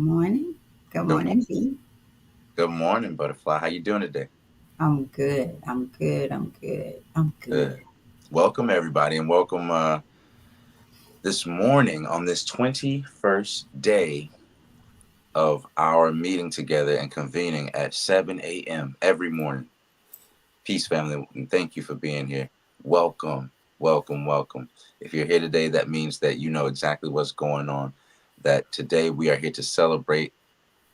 morning. Good Good, mo- morning, B. good morning, Butterfly. How you doing today? I'm good. I'm good. I'm good. I'm good. Good. Welcome everybody, and welcome this morning on this 21st day of our meeting together and convening at 7 a.m. every morning. Peace, family, and thank you for being here. Welcome, welcome, welcome. If you're here today, that means that you know exactly what's going on. That today we are here to celebrate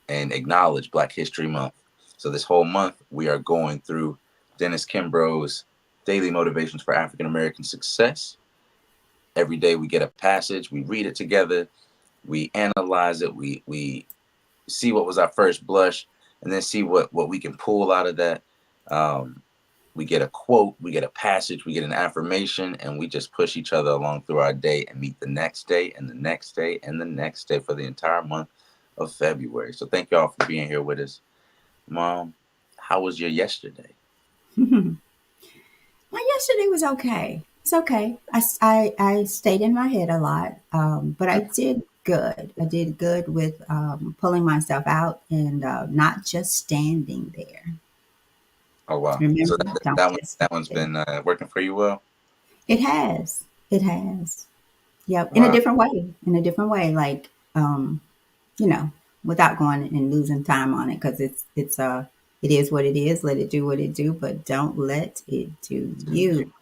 and acknowledge Black History Month. So this whole month we are going through Dennis Kimbro's Daily Motivations for African American Success. Every day we get a passage, we read it together, we analyze it, we see what was our first blush, and then see what we can pull out of that. Um, we get a quote, we get a passage, we get an affirmation, and we just push each other along through our day and meet the next day and the next day and the next day for the entire month of February. So thank y'all for being here with us. Mom, how was your yesterday? My yesterday was okay. It's okay. I stayed in my head a lot, but I did good. I did good with pulling myself out and not just standing there. Oh wow. So Remember, don't that one just stand that one's there. been working for you well. It has. It has. Yep. In a Wow. different way. In a different way. Like, you know, without going and losing time on it because it is what it is. Let it do what it do, but don't let it do you.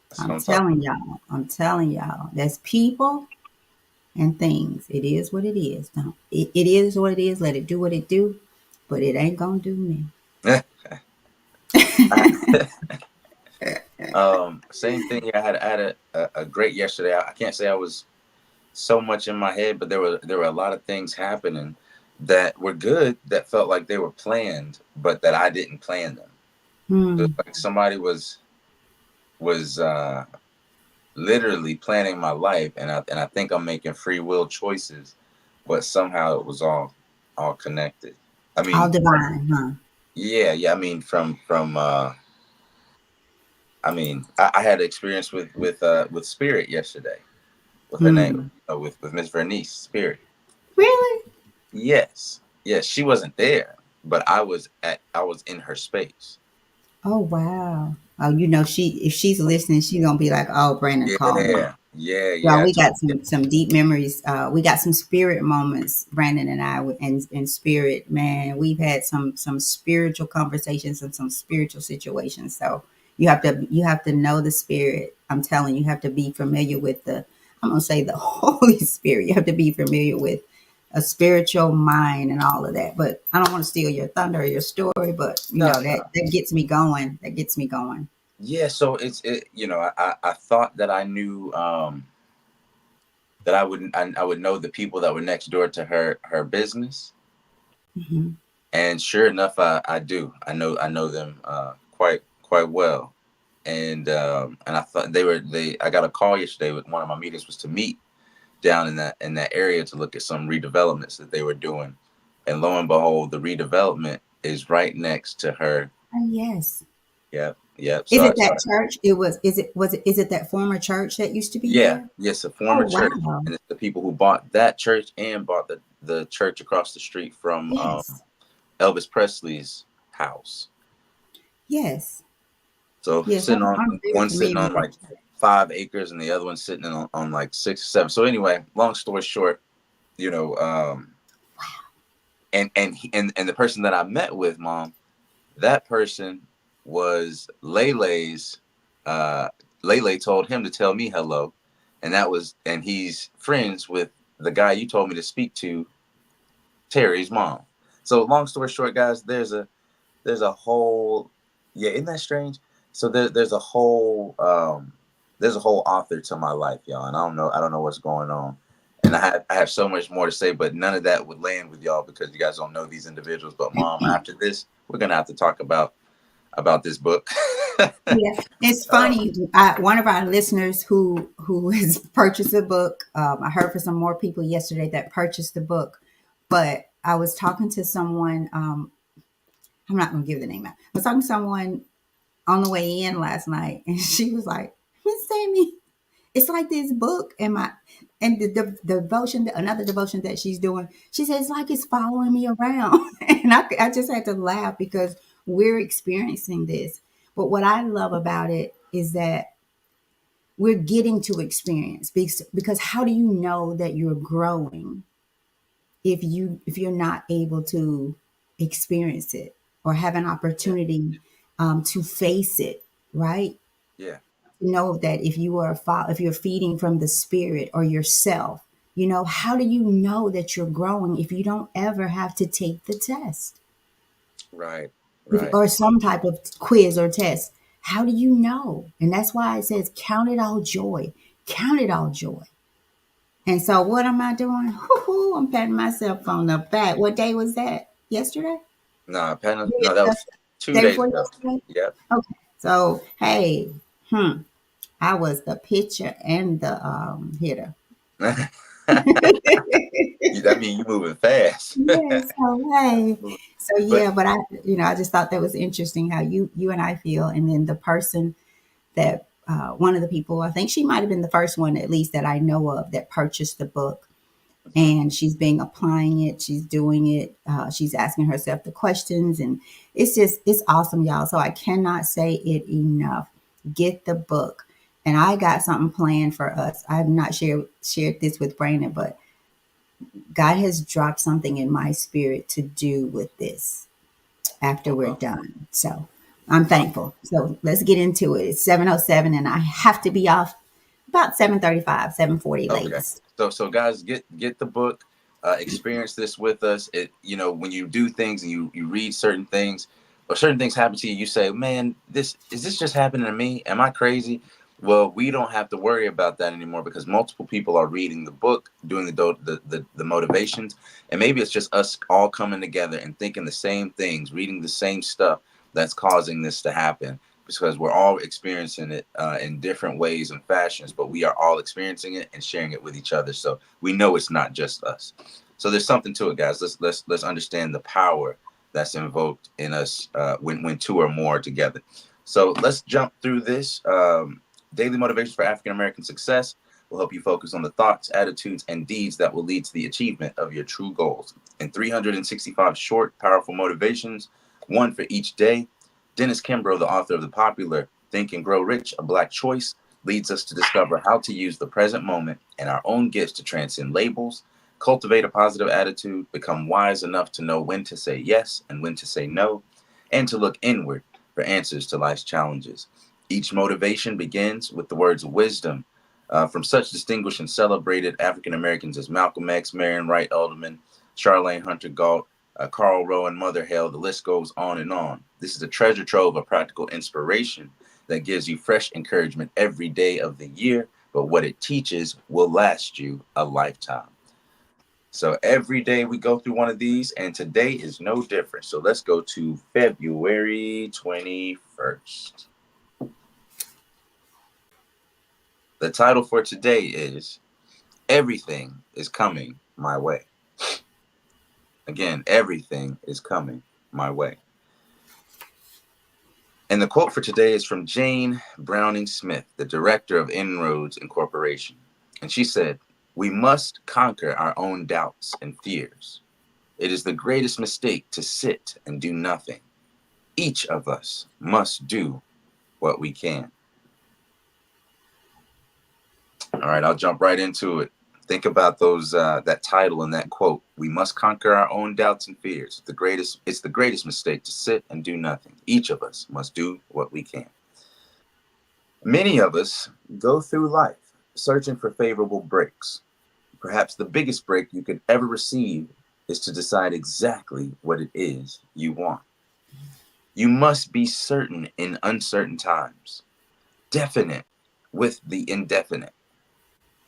That's what I'm talking I'm telling y'all, there's people and things. It is what it is. Don't it is what it is. Let it do what it do, but it ain't gonna do me. about. Same thing. I had a great yesterday. I can't say I was so much in my head, but there were a lot of things happening that were good that felt like they were planned, but that I didn't plan them. So Hmm. it's like somebody was literally planning my life, and I think I'm making free will choices, but somehow it was all connected. I All mean, divine, huh? yeah. I mean, I had an experience with Spirit yesterday with her name, Hmm. with Miss Vernice Spirit. Really? Yes, she wasn't there, but I was in her space. Oh wow. Oh, if she's listening, she's gonna be like, "Oh, Brandon, call me." Yeah, yeah, Well, yeah. I we told got some deep memories. We got some spirit moments, Brandon and I, and spirit. Man, we've had some spiritual conversations and some spiritual situations. So you have to know the spirit. I'm telling you, you have to be familiar with the. I'm gonna say the Holy Spirit. You have to be familiar with a spiritual mind and all of that. But I don't want to steal your thunder or your story. But no, that gets me going. That gets me going. yeah. So I thought that I knew that I would know the people that were next door to her business, Hmm. and sure enough, I do. I know them quite well, and I thought they. I got a call yesterday. With one of my meetings was to meet down in that area to look at some redevelopments that they were doing, and lo and behold, the redevelopment is right next to her. Oh yes. Yep, yep. Is So, it that church? Is it that former church that used to be yeah, there? yes, a Oh former church, wow. and it's the people who bought that church and bought the church across the street from Yes. Elvis Presley's house. Yes. So Yes. sitting on I'm very one sitting familiar on with that like church. 5 acres, and the other one sitting on like 6 or 7. So anyway, long story short, you know, and the person that I met with, Mom, that person was Lele's. Uh, Lele told him to tell me hello, and he's friends with the guy you told me to speak to, Terry's mom. So long story short, guys, there's a whole, yeah, isn't that strange? So there's a whole author to my life, y'all, and I don't know what's going on. And I have so much more to say, but none of that would land with y'all because you guys don't know these individuals. But Mom, after this, we're gonna have to talk about this book. Yeah, it's uh, funny. One of our listeners who has purchased the book. I heard from some more people yesterday that purchased the book, but I was talking to someone. I'm not going to give the name out. I was talking to someone on the way in last night, and she was like, "Miss Sammy, it's like this book, And the devotion, another devotion that she's doing, she says, like it's following me around. And I just had to laugh because we're experiencing this. But what I love about it is that we're getting to experience, because how do you know that you're growing if you're not able to experience it or have an Yeah. opportunity to face it, right? Yeah. Know that if you are if you're feeding from the spirit or yourself, how do you know that you're growing if you don't ever have to take the test, Right. Right. or some type of quiz or test? How do you know? And that's why it says count it all joy. Count it all joy. And so what am I doing? Woo-hoo, I'm patting myself on the back. What day was that? Yesterday? No, Yeah, no, that was 2 day days before ago. yesterday? Yep. Okay. So hey, I was the pitcher and the hitter. That means you moving fast. Yes. So hey. So But yeah, but I just thought that was interesting how you and I feel, and then the person that one of the people, I think she might have been the first one at least that I know of that purchased the book, mhm, and she's been applying it, she's doing it, she's asking herself the questions, and it's awesome, y'all. So I cannot say it enough. Get the book. And I got something planned for us. I have not shared this with Brandon, but God has dropped something in my spirit to do with this after we're uh-huh. done. So I'm thankful. So let's get into it. It's 7:07 and I have to be off about 7:35, 7:40 Okay. latest. So guys, get the book, experience this with us. When you do things and you read certain things, or certain things happen to you, you say, "Man, this just happening to me? Am I crazy?" Well, we don't have to worry about that anymore because multiple people are reading the book, doing the motivations, and maybe it's just us all coming together and thinking the same things, reading the same stuff that's causing this to happen, because we're all experiencing it in different ways and fashions, but we are all experiencing it and sharing it with each other. So we know it's not just us. So there's something to it, guys. Let's understand the power that's invoked in us when two or more are together. So let's jump through this. Daily Motivations for African American Success will help you focus on the thoughts, attitudes, and deeds that will lead to the achievement of your true goals. In 365 short, powerful motivations, one for each day, Dennis Kimbro, the author of the popular Think and Grow Rich, A Black Choice, leads us to discover how to use the present moment and our own gifts to transcend labels, cultivate a positive attitude, become wise enough to know when to say yes and when to say no, and to look inward for answers to life's challenges. Each motivation begins with the words of wisdom from such distinguished and celebrated African Americans as Malcolm X, Marion Wright Edelman, Charlene Hunter Galt, Carl Rowan, Mother Hale, the list goes on and on. This is a treasure trove of practical inspiration that gives you fresh encouragement every day of the year, but what it teaches will last you a lifetime. So every day we go through one of these, and today is no different. So let's go to February 21st. The title for today is Everything is Coming My Way. Again, everything is coming my way. And the quote for today is from Jane Browning Smith, the director of Inroads Incorporation. And she said, "We must conquer our own doubts and fears. It is the greatest mistake to sit and do nothing. Each of us must do what we can." All right, I'll jump right into it. Think about that title and that quote. We must conquer our own doubts and fears. It's the greatest mistake to sit and do nothing. Each of us must do what we can. Many of us go through life searching for favorable breaks. Perhaps the biggest break you could ever receive is to decide exactly what it is you want. You must be certain in uncertain times, definite with the indefinite.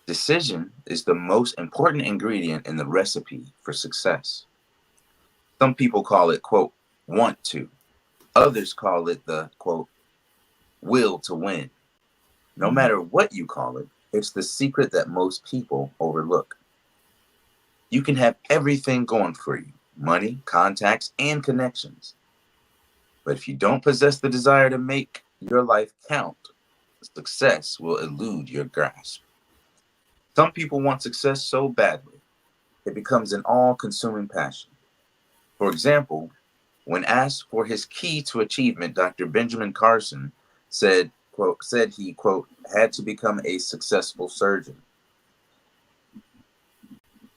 Decision is the most important ingredient in the recipe for success. Some people call it, quote, want to. Others call it the, quote, will to win. No Mhm. matter what you call it, it's the secret that most people overlook. You can have everything going for you, money, contacts, and connections. But if you don't possess the desire to make your life count, success will elude your grasp. Some people want success so badly, it becomes an all-consuming passion. For example, when asked for his key to achievement, Dr. Benjamin Carson said he, quote, had to become a successful surgeon.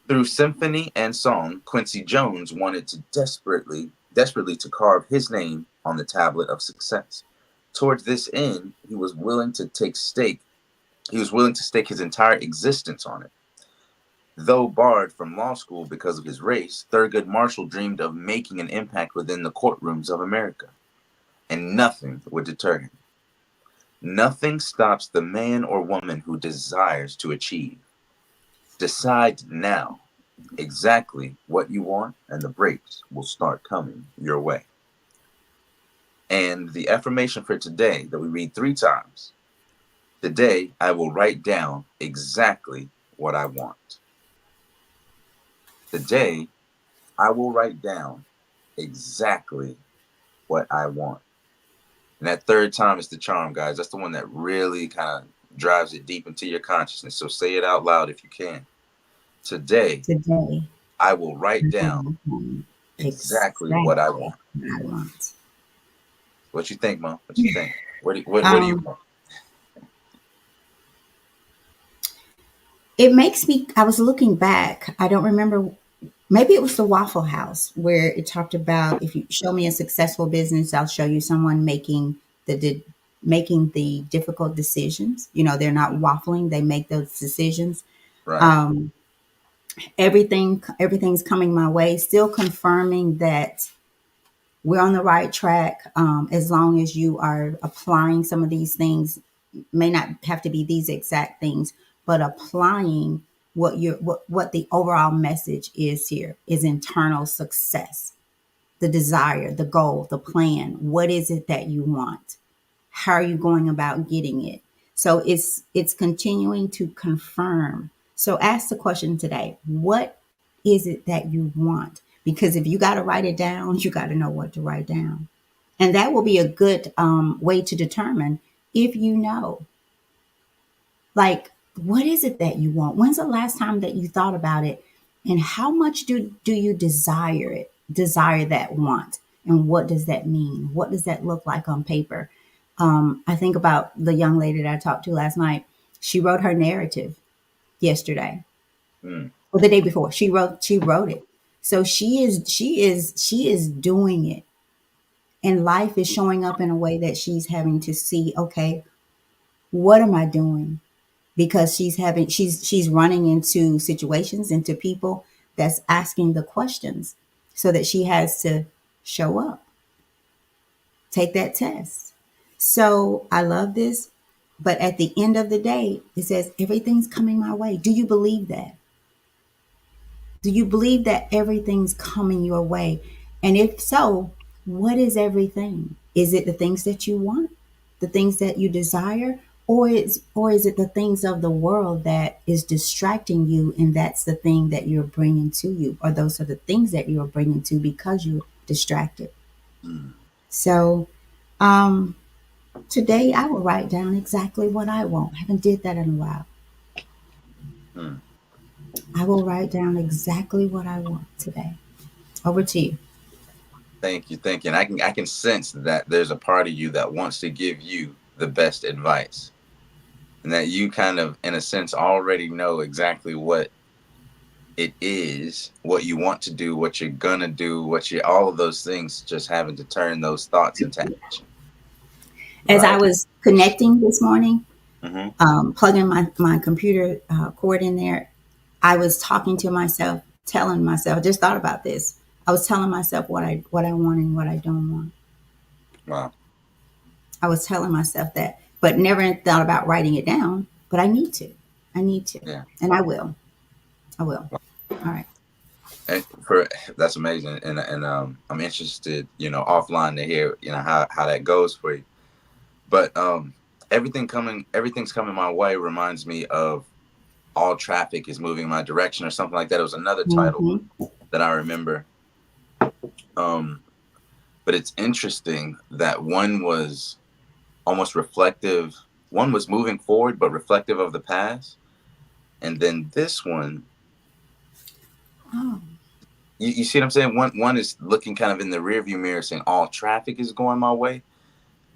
Through symphony and song, Quincy Jones wanted to desperately to carve his name on the tablet of success. Towards this end, he was willing to stake his entire existence on it. Though barred from law school because of his race, Thurgood Marshall dreamed of making an impact within the courtrooms of America, and nothing would deter him. Nothing stops the man or woman who desires to achieve. Decide now exactly what you want, and the breaks will start coming your way. And the affirmation for today that we read 3 times. Today, I will write down exactly what I want. Today, I will write down exactly what I want. And that third time is the charm, guys. That's the one that really kind of drives it deep into your consciousness. So say it out loud if you can. Today, Today, I will write down exactly exactly what I want. what I want. What you think, Mom? What you think? What do you Um, want? it makes me. I was looking back. I don't remember. Maybe it was the Waffle House where it talked about if you show me a successful business, I'll show you someone making the difficult decisions. You know, they're not waffling; they make those decisions. Right. Um, everything's coming my way. Still confirming that we're on the right track, as long as you are applying some of these things. May not have to be these exact things, but applying what the overall message is here is internal success, the desire, the goal, the plan. What is it that you want? How are you going about getting it? So it's continuing to confirm. So ask the question today, what is it that you want? Because if you got to write it down, you got to know what to write down. And that will be a good way to determine if you know, like, what is it that you want? When's the last time that you thought about it? And how much do you desire that want? And what does that mean? What does that look like on paper? I think about the young lady that I talked to last night. She wrote her narrative yesterday Mm, or the day before. She wrote it. So she is doing it. And life is showing up in a way that she's having to see, okay, what am I doing? Because she's running into situations, into people that's asking the questions, so that she has to show up, take that test. So I love this, but at the end of the day, it says everything's coming my way. Do you believe that? Do you believe that everything's coming your way? And if so, what is everything? Is it the things that you want, the things that you desire, or is it the things of the world that is distracting you, and that's the thing that you're bringing to you, or those are the things that you're bringing to because you're distracted? mm, So, um, today I will write down exactly what I want. I haven't did that in a while. mm. I will write down exactly what I want today. Over to you. Thank you, thank you. And I can sense that there's a part of you that wants to give you the best advice, and that you kind of, in a sense, already know exactly what it is, what you want to do, what you're gonna do, all of those things, just having to turn those thoughts into action. As I Right. was connecting this morning, Mm-hmm. plugging my computer cord in there, I was talking to myself, telling myself, just thought about this. I was telling myself what I want and what I don't want. Wow. I was telling myself that, but never thought about writing it down. But I need to. I need to, Yeah. and I will. I will. All right. And for that's amazing, and I'm interested, offline to hear, how that goes for you. But everything's coming my way reminds me of all traffic is moving my direction or something like that. It was another title Mm-hmm. that I remember. Um, but it's interesting that one was almost reflective. One was moving forward, but reflective of the past. And then this one, Oh, you see what I'm saying? One is looking kind of in the rearview mirror saying all traffic is going my way.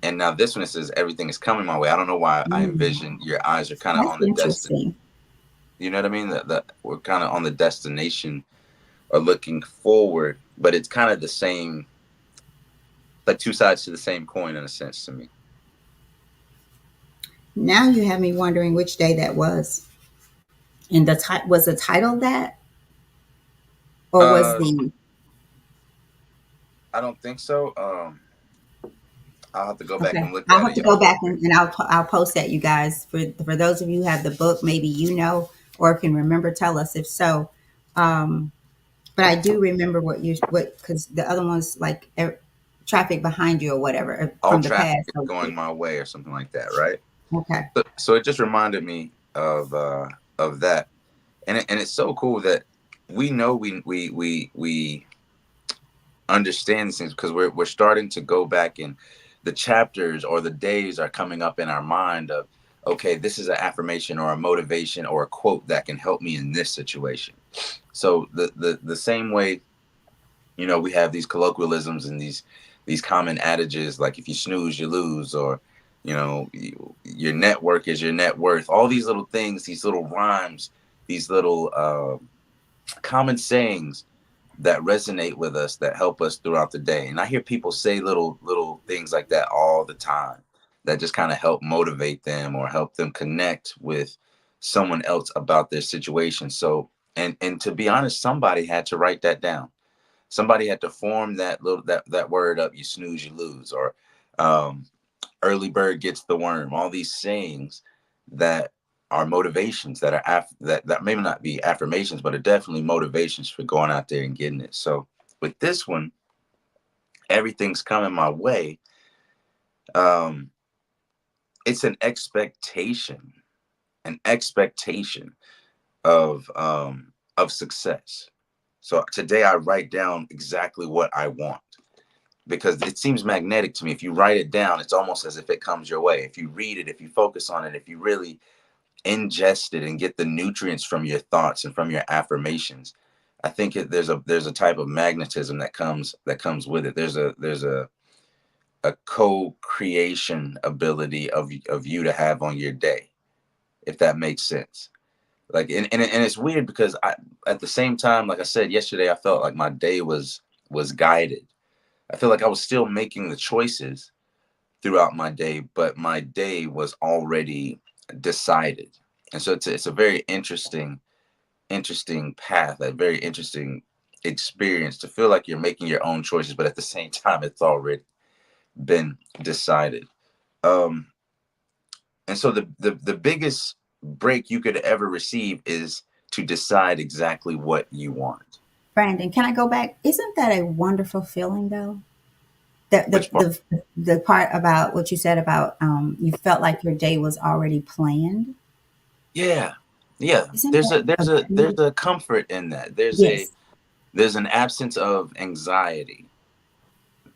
And now this one, it says everything is coming my way. I don't know why I mm, envision your eyes are kind of that's on the destination. interesting. You know what I mean? That we're kind of on the destination or looking forward, but it's kind of the same, like two sides to the same coin in a sense to me. Now you have me wondering which day that was. And was the title that, or was Uh, the I don't think so. I'll have to go back okay? and look I'll at have it, to go y'all. back and I'll post that, you guys. For those of you who have the book, maybe you know or can remember. Tell us if so. Um, but I do remember what because the other one's like traffic behind you or whatever All from the traffic past. is So, going my way, or something like that, right? okay, So it just reminded me of that, and it's so cool that we know we understand these things because we're starting to go back and the chapters or the days are coming up in our mind of, okay, this is an affirmation or a motivation or a quote that can help me in this situation. So the same way, we have these colloquialisms and these common adages like if you snooze you lose, or your network is your net worth, all these little things, these little rhymes, these little common sayings that resonate with us, that help us throughout the day. And I hear people say little things like that all the time that just kind of help motivate them or help them connect with someone else about their situation. So, and to be honest, somebody had to write that down. Somebody had to form that word up, you snooze you lose, or um early bird gets the worm, all these sayings that are motivations, that are that maybe not be affirmations, but are definitely motivations for going out there and getting it. So with this one, everything's coming my way. um it's an expectation of success. So today I write down exactly what I want, because it seems magnetic to me. If you write it down, it's almost as if it comes your way. If you read it, if you focus on it, if you really ingest it and get the nutrients from your thoughts and from your affirmations, I think there's a type of magnetism that comes with it. There's a co-creation ability of you to have on your day, if that makes sense. Like, and it's weird because at the same time, like I said yesterday, I felt like my day was guided. I feel like I was still making the choices throughout my day, but my day was already decided. And so it's a very interesting path, a very interesting experience to feel like you're making your own choices, but at the same time, it's already been decided. Um, and so the biggest break you could ever receive is to decide exactly what you want. Brandon, can I go back? Isn't that a wonderful feeling though? The Which part? the part about what you said about you felt like your day was already planned. Yeah, yeah. Isn't There's a that a there's a there's beautiful? a comfort in that. Yes. There's an absence of anxiety.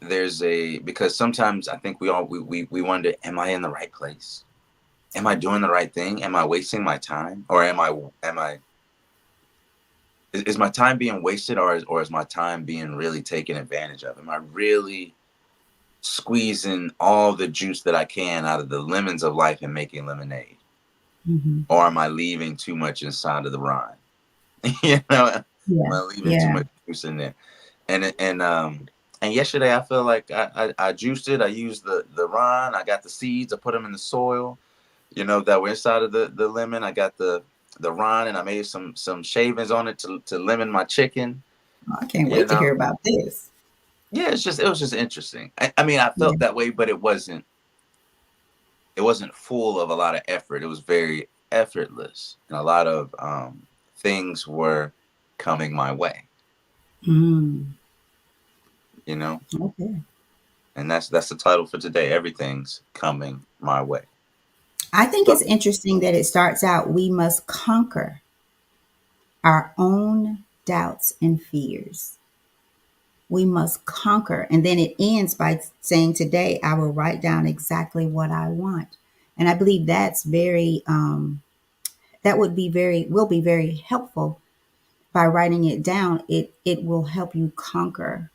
There's a Because sometimes I think we wonder, am I in the right place? Am I doing the right thing? Am I wasting my time? Or am I is my time being wasted, or is my time being really taken advantage of? Am I really squeezing all the juice that I can out of the lemons of life and making lemonade? Hmm. Or am I leaving too much inside of the rind? you know, am Yeah. I leaving too Yeah. much juice in there? And yesterday I feel like I juiced it. I used the rind. I got the seeds. I put them in the soil, that were inside of the lemon. I got the rind, and I made some shavings on it to lemon my chicken. Oh, I can't You wait to know, hear about this. yeah, it was just interesting. I mean, I Yeah. felt that way, but it wasn't full of a lot of effort. It was very effortless, and a lot of things were coming my way. Mm, You know, okay. and that's the title for today. Everything's coming my way. I think So it's interesting that it starts out, we must conquer our own doubts and fears. We must conquer. And then it ends by saying, today I will write down exactly what I want. And I believe that's very that will be very helpful. By writing it down, it will help you conquer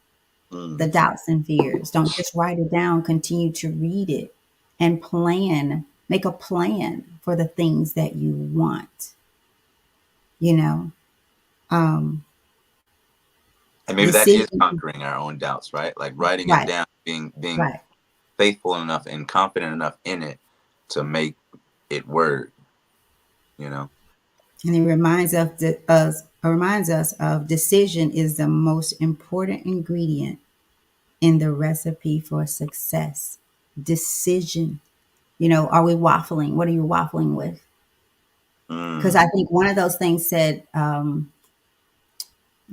the Mm. doubts and fears. Don't just write it down, continue to read it and make a plan for the things that you want, you know. Um, And maybe that is decision, conquering our own doubts, right? Like writing it right, down, being right. faithful enough and confident enough in it to make it word, you know? And it reminds us of decision is the most important ingredient in the recipe for success. Decision. You know, are we waffling? What are you waffling with? Because I Mm. think one of those things said,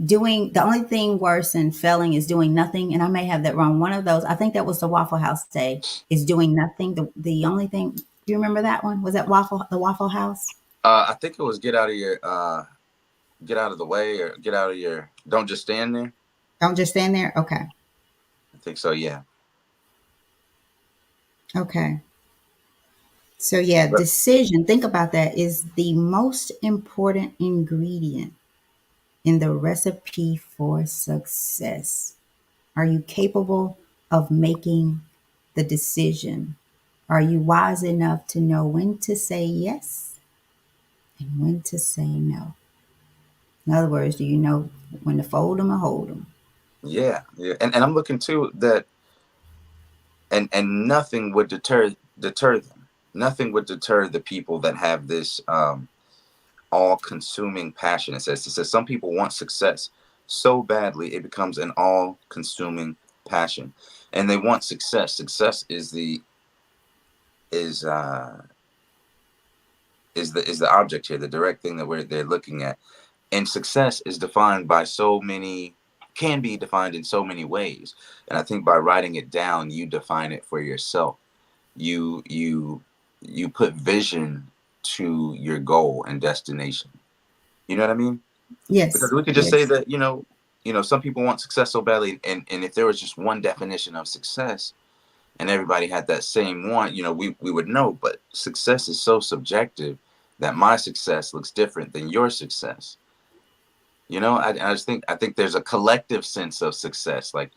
doing the only thing worse than failing is doing nothing. And I may have that wrong. One of those, I think that was the Waffle House day, is doing nothing. The only thing, do you remember that one? Was that the Waffle House? I think it was get out of the way, or get out of your, don't just stand there. Don't just stand there. Okay. I think so. Yeah. Okay. So yeah, But decision, think about that, is the most important ingredient in the recipe for success. Are you capable of making the decision? Are you wise enough to know when to say yes and when to say no? In other words, do you know when to fold them or hold them? yeah, yeah. And I'm looking too that, and nothing would deter them. Nothing would deter the people that have this all-consuming passion. It says some people want success so badly it becomes an all-consuming passion, and they want success. Success is uh, is the object here, the direct thing that they're looking at. And success is defined by so many, can be defined in so many ways. And I think by writing it down, you define it for yourself. You put vision to your goal and destination. You know what I mean? Because Yes, we could just say yes. that, some people want success so badly, and if there was just one definition of success and everybody had that same one, we would know. But success is so subjective that my success looks different than your success. I think there's a collective sense of success, like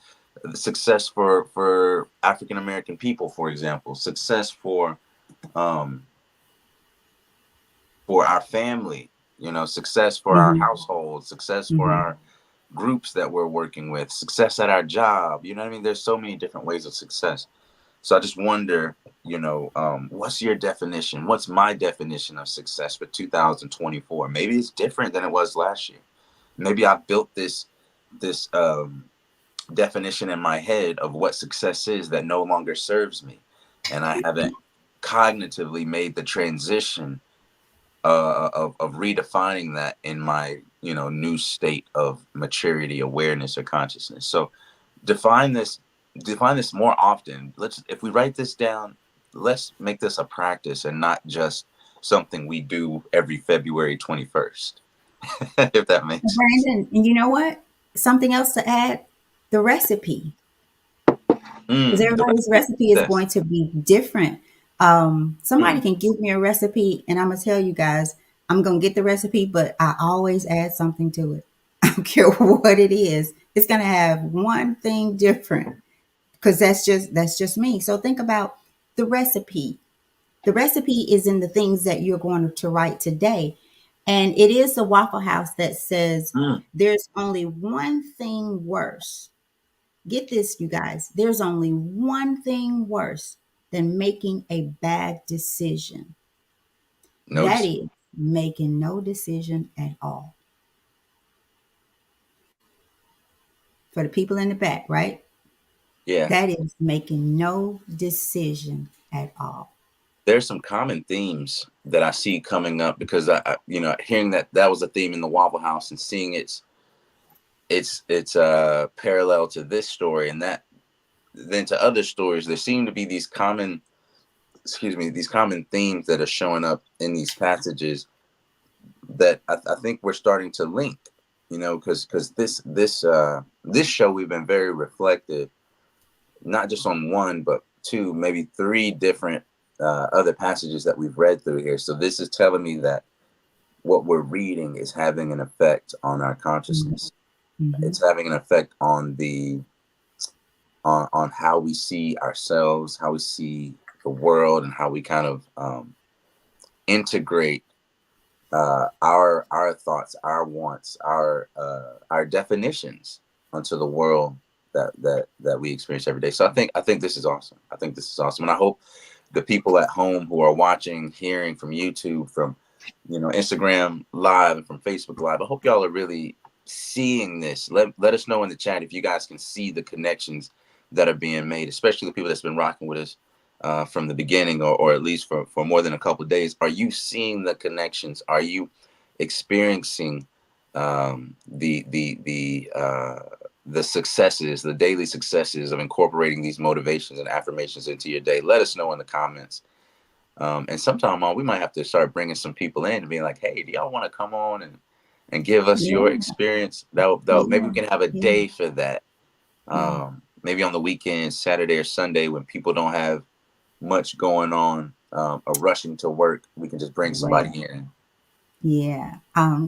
the success for African American people, for example, success um for our family, success for our Hmm. household, success for Hmm. our groups that we're working with, success at our job. You know what I mean? There's so many different ways of success. So I just wonder, what's your definition? What's my definition of success for 2024? Maybe it's different than it was last year. Maybe I built this definition in my head of what success is that no longer serves me, and I haven't cognitively made the transition of redefining that in my new state of maturity, awareness, or consciousness. So define this define this more often. If we write this down, let's make this a practice and not just something we do every February 21st. If that makes sense. Brandon, and you know what? Something else to add, the recipe. Because The everybody's recipe recipe is of success. going to be different. Somebody Mm, can give me a recipe, and I'm gonna tell you guys, I'm gonna get the recipe, but I always add something to it. I don't care what it is. It's gonna have one thing different because that's just me. So think about the recipe. The recipe is in the things that you're going to write today, and it is the Waffle House that says mm. there's only one thing worse. Get this, you guys. There's only one thing worse than making a bad decision. That Notice. is making no decision at all. For the people in the back, right? Yeah. That is making no decision at all. There's some common themes that I see coming up because hearing that was a theme in the Waffle House and seeing it's parallel to this story, and that then to other stories, there seem to be these common themes that are showing up in these passages that I think we're starting to link, because this show we've been very reflective, not just on one but two, maybe three different other passages that we've read through here. So this is telling me that what we're reading is having an effect on our consciousness. Mm-hmm. It's having an effect on the on how we see ourselves, how we see the world, and how we kind of integrate our thoughts, our wants, our definitions onto the world that we experience every day. So I think this is awesome. I think this is awesome, and I hope the people at home who are watching, hearing from YouTube, from Instagram Live, and from Facebook Live, I hope y'all are really seeing this. Let us know in the chat if you guys can see the connections that are being made, especially the people that's been rocking with us from the beginning, or at least for more than a couple of days. Are you seeing the connections? Are you experiencing the successes, the daily successes of incorporating these motivations and affirmations into your day? Let us know in the comments. And sometime on, we might have to start bringing some people in and being like, "Hey, do y'all want to come on and give us Yeah, your experience?" That maybe yeah, we can have a yeah, day for that. yeah. Maybe on the weekend, Saturday or Sunday, when people don't have much going on, or rushing to work, we can just bring Well, somebody in. yeah.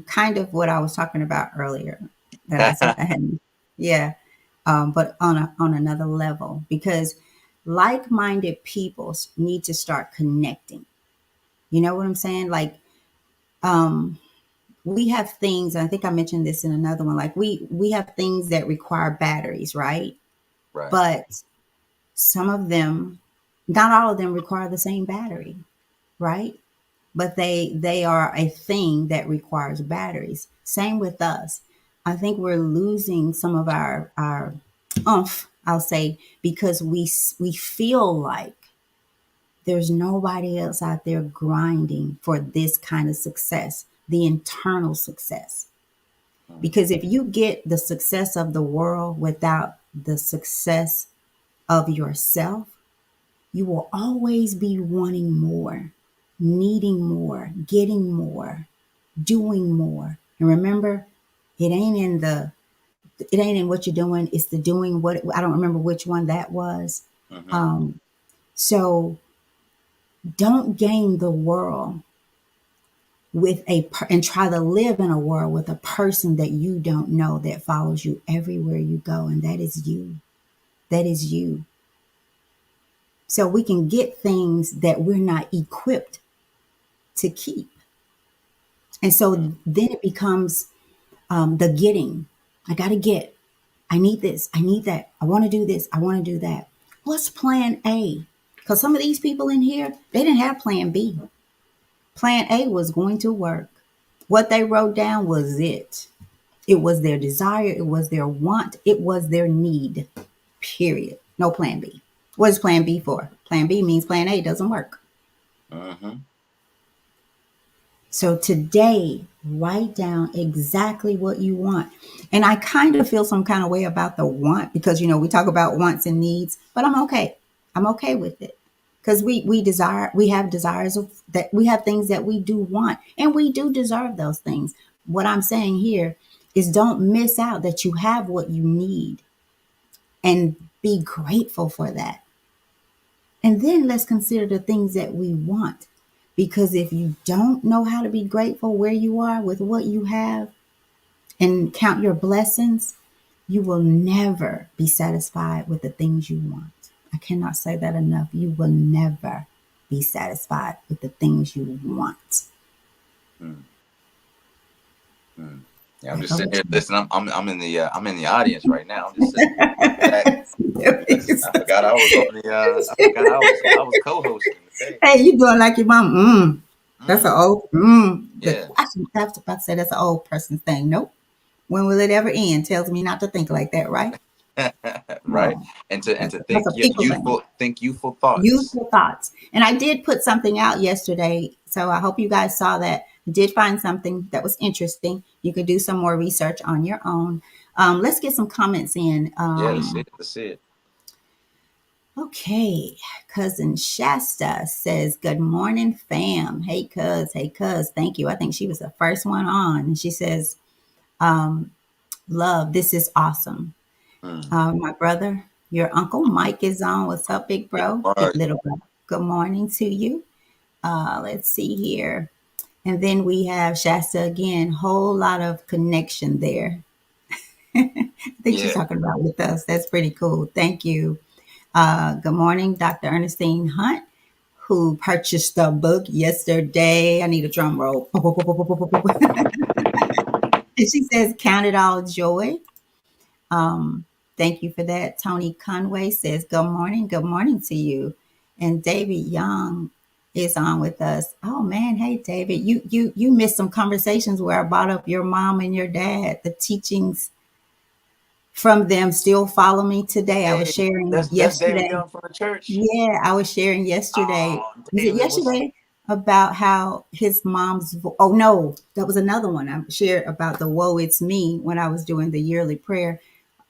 Kind of what I was talking about earlier that I said I hadn't. Yeah. But on another level, because like-minded people need to start connecting. You know what I'm saying? Like, um, we have things. And I think I mentioned this in another one. Like we have things that require batteries, right? Right. But some of them, not all of them, require the same battery, right? But they are a thing that requires batteries. Same with us. I think we're losing some of our oomph, I'll say, because we feel like there's nobody else out there grinding for this kind of success, the internal success. Mm, Because if you get the success of the world without the success of yourself, you will always be wanting more, needing more, getting more, doing more. And remember, it ain't in the it ain't in what you're doing, it's the doing. What I don't remember which one that was. mm-hmm, Um, so don't gain the world and try to live in a world with a person that you don't know that follows you everywhere you go, and that is you. That is you. So we can get things that we're not equipped to keep. And mm, so then it becomes the getting. I got to get. I need this. I need that. I want to do this. I want to do that. What's plan A? Because some of these people in here, they didn't have plan B. Plan A was going to work. What they wrote down was it. It was their desire. It was their want. It was their need. Period. No plan B. What is plan B for? Plan B means plan A doesn't work. mm-hmm, So today, write down exactly what you want. And I kind of feel some kind of way about the want because we talk about wants and needs, but I'm okay. I'm okay with it. Because we have desires of that we have things that we do want and we do deserve those things. What I'm saying here is don't miss out that you have what you need and be grateful for that. And then let's consider the things that we want. Because if you don't know how to be grateful where you are with what you have and count your blessings, you will never be satisfied with the things you want. I cannot say that enough. You will never be satisfied with the things you want. mm, mm. Yeah, I'm Back just over sitting to here you. listening. I'm in the audience right now. I'm just sitting back. Listen, I forgot I was on the. I forgot I was co-hosting today. Hey, you doing like your mom? That's an Mm, old. yeah. I was about to say that's an old person thing. Nope. When will it ever end? Tells me not to think like that, right? Right. No, And to that's think a people thing. youthful thoughts. Useful thoughts. And I did put something out yesterday, so I hope you guys saw that. I did find something that was interesting. You could do some more research on your own. Let's get some comments in. Yeah, that's it. That's it. Okay, cousin Shasta says, "Good morning, fam. Hey, cuz. Thank you. I think she was the first one on." And she says, "Love, this is awesome. Mm. My brother, your uncle Mike is on. What's up, big bro? Good Right. little bro. Good morning to you. Let's see here. And then we have Shasta again, whole lot of connection there. I think she's Yeah. talking about with us. That's pretty cool. Thank you. Good morning, Dr. Ernestine Hunt, who purchased the book yesterday. I need a drum roll. And she says, count it all joy. Um, Thank you for that. Tony Conway says, good morning to you. And David Young is on with us. Oh man, hey David, you missed some conversations where I brought up your mom and your dad. The teachings from them still follow me today. I was Hey, sharing that's David yesterday. Young from the church. Yeah, I was sharing yesterday. Oh, Was it David, what's yesterday? About how his mom's. Oh no, that was another one. I shared about the "Woe It's Me" when I was doing the yearly prayer.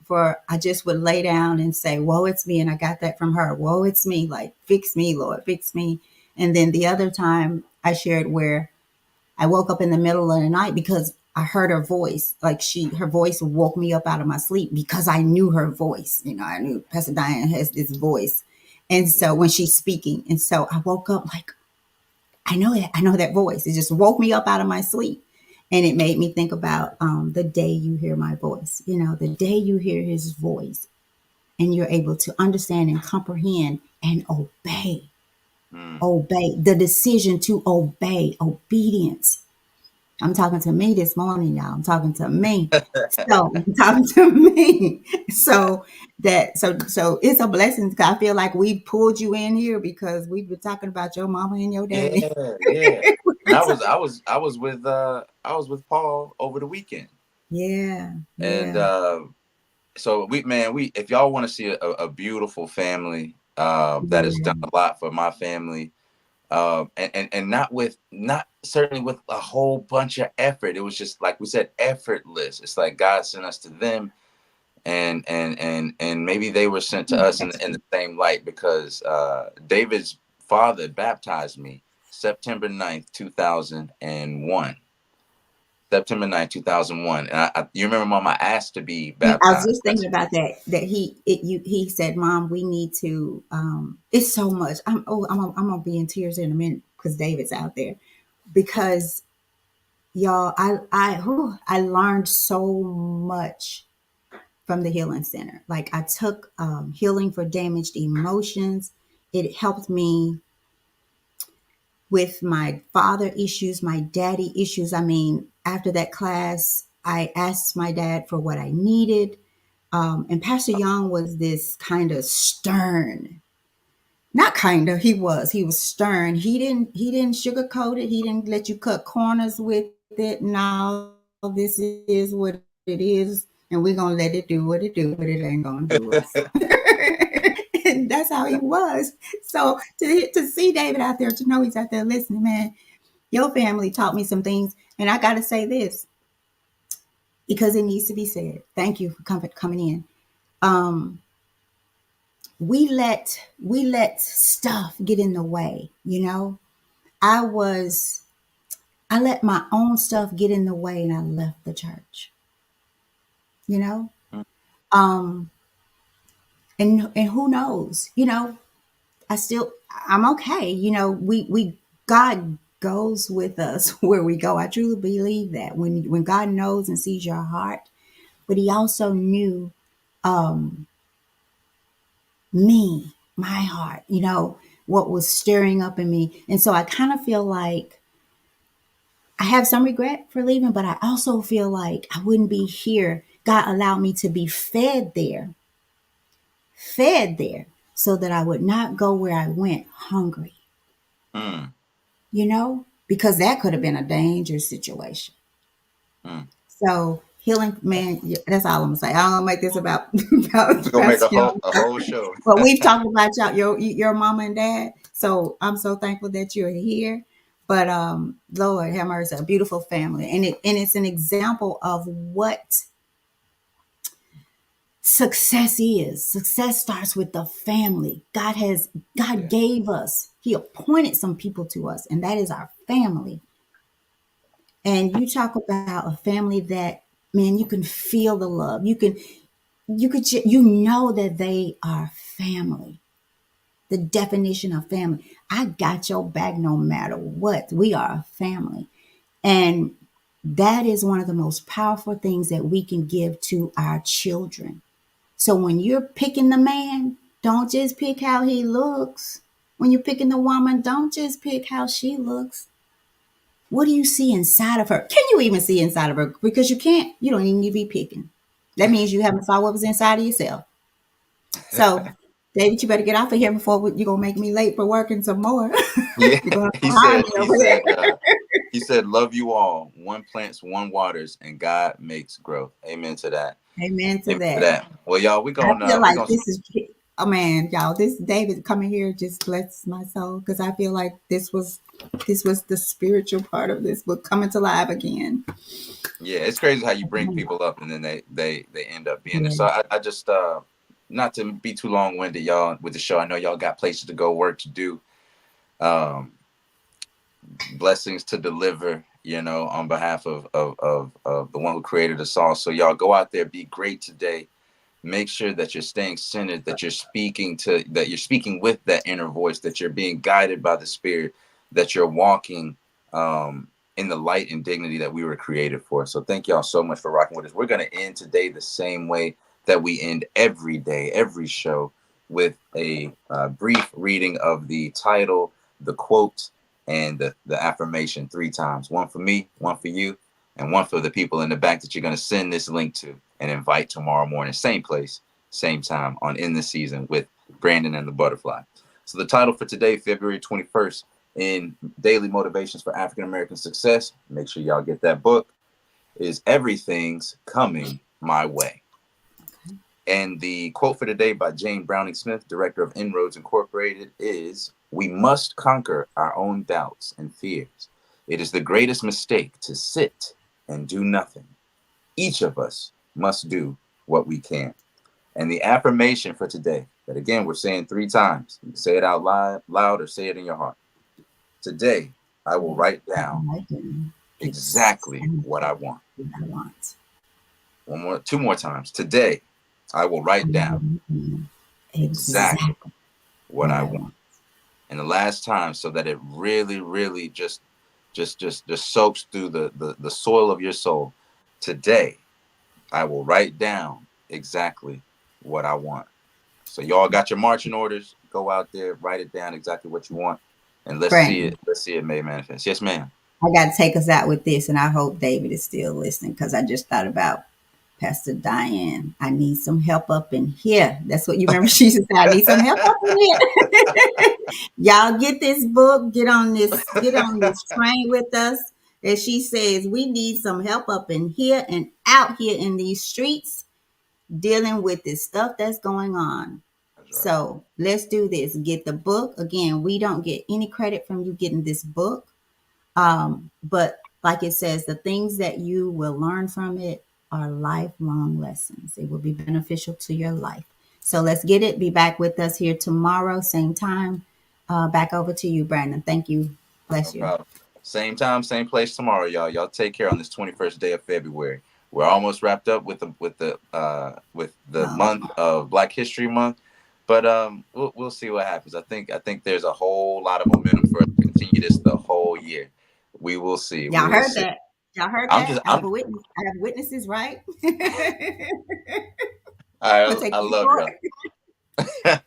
For I just would lay down and say, "Woe it's me," and I got that from her. "Woe it's me," like fix me, Lord, fix me. And then the other time I shared where I woke up in the middle of the night because I heard her voice. Like her voice woke me up out of my sleep because I knew her voice. You know, I knew Pastor Diane has this voice. And yeah. so when she's speaking, and so I woke up like, I know that voice. It just woke me up out of my sleep. And it made me think about the day you hear my voice, the day you hear his voice and you're able to understand and comprehend and obey, Mm. obey the decision to obey, obedience. I'm talking to me this morning, y'all. I'm talking to me. So I'm talking to me. So it's a blessing. 'Cause I feel like we pulled you in here because we've been talking about your mama and your daddy. Yeah, yeah. And I was with Paul over the weekend. Yeah, And yeah, so we if y'all want to see a beautiful family that has done yeah. a lot for my family, and not certainly with a whole bunch of effort. It was just like we said, effortless. It's like God sent us to them, and maybe they were sent to us That's in true. the same light because David's father baptized me September 9th, 2001. September 9th, 2001. And you remember, Mom, I asked to be I was baptized. just thinking about that. That he said, "Mom, we need to." It's so much. I'm gonna be in tears in a minute because David's out there. Because y'all, I learned so much from the healing center. Like I took healing for damaged emotions. It helped me with my father issues, my daddy issues. I mean, after that class, I asked my dad for what I needed. And Pastor Young was this kind of stern, not kind of, he was stern. He didn't sugarcoat it. He didn't let you cut corners with it. No, this is what it is. And we're going to let it do what it do, but it ain't going to do us. And that's how he was. So to see David out there, to know he's out there listening, man, your family taught me some things. And I got to say this because it needs to be said. Thank you for coming in. Um, we let stuff get in the way, I was I let my own stuff get in the way and I left the church, you know? Um and who knows, I still I'm okay. We God goes with us where we go. I truly believe that when God knows and sees your heart, but he also knew um me, my heart, what was stirring up in me. And so I kind of feel like I have some regret for leaving, but I also feel like I wouldn't be here. God allowed me to be fed there, so that I would not go where I went hungry, Mm, because that could have been a dangerous situation. mm. So healing, man, yeah, that's all I'm gonna say. I don't gonna make this about We're about gonna make Pastor Young. a whole show. But we've talked about your mama and dad. So I'm so thankful that you're here. But Lord have mercy, a beautiful family. And it's an example of what success is. Success starts with the family. God Yeah. gave us, He appointed some people to us, and that is our family. And you talk about a family that, man, you can feel the love. You know that they are family. The definition of family. I got your back no matter what. We are a family. And that is one of the most powerful things that we can give to our children. So when you're picking the man, don't just pick how he looks. When you're picking the woman, don't just pick how she looks. What do you see inside of her? Can you even see inside of her? Because you can't, you don't even need to be picking. That means you haven't saw what was inside of yourself. So, David, you better get off of here before you're going to make me late for working some more. Yeah, You're going to he hire said. me He over said. there. He said, "Love you all. One plants, one waters, and God makes growth." Amen to that. Amen to Amen to that. that. Well, y'all, I feel we like gonna. this is, oh man, y'all, this David coming here just bless my soul because I feel like this was the spiritual part of this book coming to life again. Yeah, it's crazy how you bring people up and then they end up being there. Yeah. So I just not to be too long winded, y'all, with the show. I know y'all got places to go, work to do, um, blessings to deliver. On behalf of the one who created us all. So y'all go out there, be great today. Make sure that you're staying centered, that you're speaking with that inner voice, that you're being guided by the Spirit, that you're walking in the light and dignity that we were created for. So thank y'all so much for rocking with us. We're going to end today the same way that we end every day, every show, with a brief reading of the title, the quote, and the affirmation 3 times. One for me, one for you, and one for the people in the back that you're going to send this link to and invite tomorrow morning, same place, same time, on In the Season with Brandon and the Butterfly. So the title for today, February 21st, in Daily Motivations for African American Success, make sure y'all get that book, is Everything's Coming My Way. And the quote for today by Jane Browning Smith, director of Inroads Incorporated, is, "We must conquer our own doubts and fears. It is the greatest mistake to sit and do nothing. Each of us must do what we can." And the affirmation for today, that again, we're saying 3 times. You can say it out loud or say it in your heart. Today, I will write down exactly Exactly what I want. what I want. 2 more times. Today, I will write down exactly Exactly what what I I want. want. And the last time, so that it really, really just soaks through the soil of your soul. Today, I will write down exactly what I want. So y'all got your marching orders. Go out there, write it down exactly what you want, and let's see it. Brandon, Let's see it made manifest. Yes, ma'am. I got to take us out with this, and I hope David is still listening because I just thought about Pastor Diane. I need some help up in here. That's what you remember. She said, I need some help up in here. Y'all get this book, get on this train with us. As she says, we need some help up in here and out here in these streets dealing with this stuff that's going on. That's right. So let's do this. Get the book. Again, we don't get any credit from you getting this book. But like it says, the things that you will learn from it are lifelong lessons. It will be beneficial to your life. So let's get it. Be back with us here tomorrow, same time. Back over to you, Brandon. Thank you. No Bless you. problem. Same time, same place tomorrow, y'all. Y'all take care on this 21st day of February. We're almost wrapped up with the month of Black History Month, but we'll see what happens. I think there's a whole lot of momentum for us to continue this the whole year. We will see. We Y'all will heard see. that. Y'all heard I'm that. just I have a witness. I have witnesses, right? I'm gonna take I you to love court. y'all.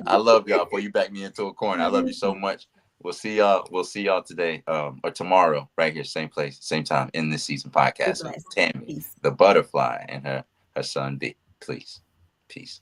I love y'all. Before you back me into a corner, I love you so much. We'll see y'all. We'll see y'all today, or tomorrow, right here, same place, same time, In This Season Be podcast with blessed. Tammy, Peace. the butterfly, and her son B. Please, peace.